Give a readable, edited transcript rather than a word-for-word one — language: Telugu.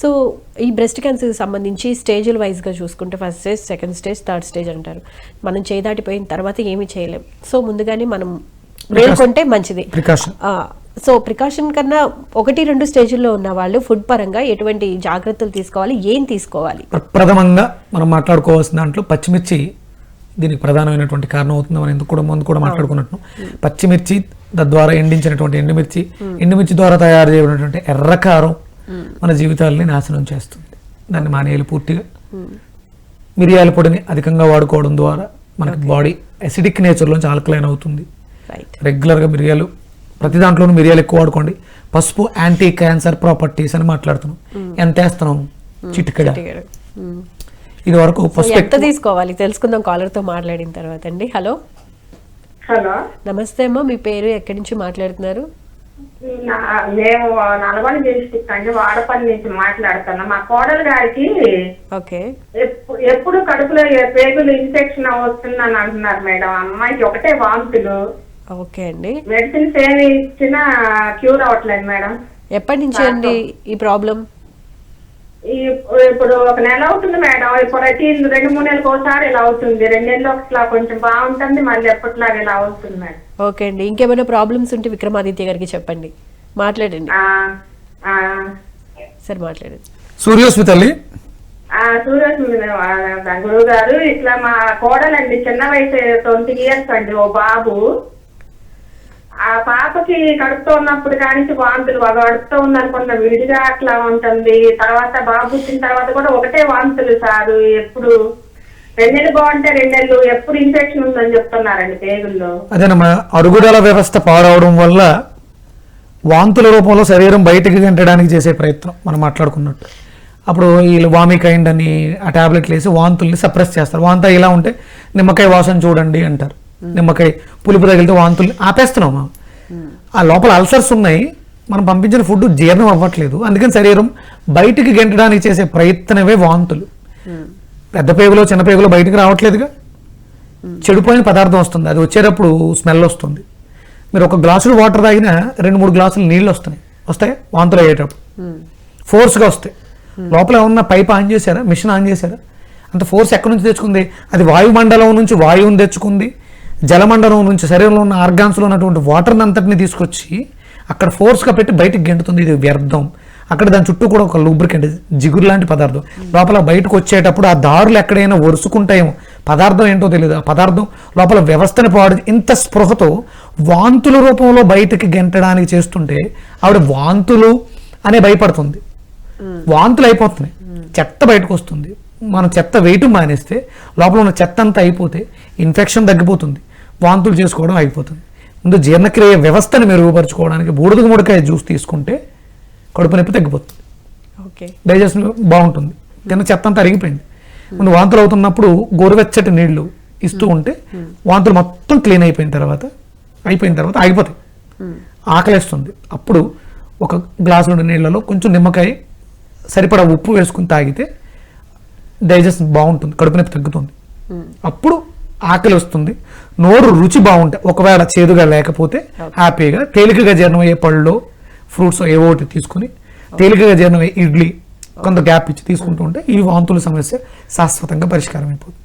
సో ఈ బ్రెస్ట్ క్యాన్సర్ సంబంధించి స్టేజ్ల వైజ్గా చూసుకుంటే first stage, second stage, third stage అంటారు. మనం చేదాటిపోయిన తర్వాత ఏమీ చేయలేం. సో ముందుగానే మనం మేల్కొంటే మంచిది. సో ప్రికాషన్ కన్నా 1-2 స్టేజ్ల్లో ఉన్న వాళ్ళు ఫుడ్ పరంగా ఎటువంటి జాగ్రత్తలు తీసుకోవాలి, ఏం తీసుకోవాలి? ప్రథమంగా మనం మాట్లాడుకోవాల్సిన దాంట్లో పచ్చిమిర్చి దీనికి ప్రధానమైనటువంటి కారణం అవుతుంది. మనం ఎందుకు ముందు కూడా మాట్లాడుకున్నట్టు పచ్చిమిర్చి, తద్వారా ఎండించినటువంటి ఎండుమిర్చి ద్వారా తయారు చేయబడినటువంటి ఎర్రకారం మన జీవితాలని నాశనం చేస్తుంది. దాన్ని మానేయాలి పూర్తిగా. మిరియాల పొడిని అధికంగా వాడుకోవడం ద్వారా మనకి బాడీ అసిడిక్ నేచర్లోంచి ఆల్కలైన్ అవుతుంది. రెగ్యులర్గా మిరియాలు, ప్రతి దాంట్లోనూ మిరియాలు ఎక్కువ వాడుకోండి. పసుపు యాంటీ క్యాన్సర్ ప్రాపర్టీస్ అని మాట్లాడుతున్నాం. ఎంత వేస్తున్నాం? చిటికెడ. ఇది వరకు ఎంత తీసుకోవాలి తెలుసుకుందాం కాలర్ తో మాట్లాడిన తర్వాత అండి. హలో హలో, నమస్తే అమ్మా, మీ పేరు, ఎక్కడి నుంచి మాట్లాడుతున్నారు? మేము నల్గొండ డిస్ట్రిక్ట్ అండి, వాడపల్లి నుంచి మాట్లాడుతున్నాం. మా కోడలు గారికి ఓకే ఎప్పుడు కడుపులో పేగులు ఇన్ఫెక్షన్ వస్తుందని అంటున్నారు మేడం. అమ్మాయికి ఒకటే వాంతులు. ఓకే అండి, మెడిసిన్స్ ఏమి ఇచ్చినా క్యూర్ అవ్వట్లేదు మేడం. ఎప్పటి నుంచి అండి ఈ ప్రాబ్లం? ఇప్పుడు 1 నెల అవుతుంది మేడం. ప్రతి 2-3 నెలలకు ఒకసారి ఇలా అవుతుంది. 2 నెలలు ఒకలా కొంచెం బాగుంటుంది, మళ్ళీ ఎప్పటిలాగా ఇలా అవుతుంది మేడం. ఓకే అండి, ఇంకేమైనా ప్రాబ్లమ్స్ ఉంటే విక్రమాదిత్య గారికి చెప్పండి, మాట్లాడండి. సరే మాట్లాడండి. సూర్యోస్మి తల్లి. సూర్యోస్మి గురువు గారు, ఇట్లా మా కోడలండి, చిన్న వయసు 20 years అండి, ఓ బాబు. ఆ పాపకి కడుపుతో ఉన్నప్పుడు కానీ వాంతులు, కడుపుతో ఉందనుకున్న విడిగా అట్లా ఉంటుంది. తర్వాత బాబు పుట్టిన తర్వాత కూడా ఒకటే వాంతులు సారు. ఎప్పుడు 2 నెలలు బాగుంటే 2 నెలలు ఎప్పుడు ఇన్ఫెక్షన్ ఉందని చెప్తున్నారండి పేగుల్లో. అదేనమ్మా, అరుగుదల వ్యవస్థ పాడవడం వల్ల వాంతుల రూపంలో శరీరం బయటకు గంటడానికి చేసే ప్రయత్నం మనం మాట్లాడుకున్నట్టు. అప్పుడు వీళ్ళు వామికైండ్ అని ఆ టాబ్లెట్లు వేసి వాంతుల్ని సప్రెస్ చేస్తారు. వాంత ఇలా ఉంటే నిమ్మకాయ వాసన చూడండి అంటారు. నిమ్మకాయ పులుపు తగిలితే వాంతుల్ని ఆపేస్తున్నాం. ఆ లోపల అల్సర్స్ ఉన్నాయి, మనం పంపించిన ఫుడ్ జీర్ణం అవ్వట్లేదు. అందుకని శరీరం బయటికి గెంటడానికి చేసే ప్రయత్నమే వాంతులు. పెద్ద పేగులో చిన్న పేగులో బయటికి రావట్లేదుగా, చెడిపోయిన పదార్థం వస్తుంది. అది వచ్చేటప్పుడు స్మెల్ వస్తుంది. మీరు 1 గ్లాసులు వాటర్ తాగినా 2-3 గ్లాసులు నీళ్ళు వస్తాయి వాంతులు అయ్యేటప్పుడు. ఫోర్స్గా వస్తాయి. లోపల ఉన్న పైప్ ఆన్ చేశారా, మిషన్ ఆన్ చేశారా? అంత ఫోర్స్ ఎక్కడి నుంచి తెచ్చుకుంది? అది వాయుమండలం నుంచి వాయువుని తెచ్చుకుంది. జలమండలం నుంచి శరీరంలో ఉన్న ఆర్గాన్స్లో ఉన్నటువంటి వాటర్ని అంతటిని తీసుకొచ్చి అక్కడ ఫోర్స్గా పెట్టి బయటకు గెంటుతుంది. ఇది వ్యర్థం. అక్కడ దాని చుట్టూ కూడా ఒక లూబ్రికెంట్, జిగురు లాంటి పదార్థం లోపల బయటకు వచ్చేటప్పుడు ఆ దారులు ఎక్కడైనా ఒరుసుకుంటాయేమో, పదార్థం ఏంటో తెలియదు. ఆ పదార్థం లోపల వ్యవస్థని పాడు. ఇంత స్పృహతో వాంతుల రూపంలో బయటకి గెంటడానికి చేస్తుంటే ఆవిడ వాంతులు అనే భయపడుతుంది. వాంతులు అయిపోతున్నాయి, చెత్త బయటకు వస్తుంది. మనం చెత్త వేయటం మానేస్తే లోపల ఉన్న చెత్త అంతా అయిపోతే ఇన్ఫెక్షన్ తగ్గిపోతుంది, వాంతులు చేసుకోవడం అయిపోతుంది. ముందు జీర్ణక్రియ వ్యవస్థను మెరుగుపరుచుకోవడానికి బూడిద గుమ్మడికాయ జ్యూస్ తీసుకుంటే కడుపు నొప్పి తగ్గిపోతుంది, డైజెషన్ బాగుంటుంది. తిన్న చెత్త అంతా అరిగిపోయింది. ముందు వాంతులు అవుతున్నప్పుడు గోరువెచ్చటి నీళ్లు ఇస్తూ ఉంటే వాంతులు మొత్తం క్లీన్ అయిపోయిన తర్వాత ఆగిపోతాయి. ఆకలిస్తుంది. అప్పుడు 1 గ్లాసు నీళ్ళలో కొంచెం నిమ్మకాయ, సరిపడా ఉప్పు వేసుకుని తాగితే డైజెషన్ బాగుంటుంది, కడుపు నొప్పి తగ్గుతుంది. అప్పుడు ఆకలి వస్తుంది. నోరు రుచి బాగుంటాయి. ఒకవేళ చేదుగా లేకపోతే హ్యాపీగా తేలికగా జీర్ణమయ్యే పళ్ళు, ఫ్రూట్స్ ఏవో ఒకటి తీసుకుని తేలికగా జీర్ణమయ్యే ఇడ్లీ కొంత గ్యాప్ ఇచ్చి తీసుకుంటూ ఉంటే ఈ వాంతుల సమస్య శాశ్వతంగా పరిష్కారం అయిపోతుంది.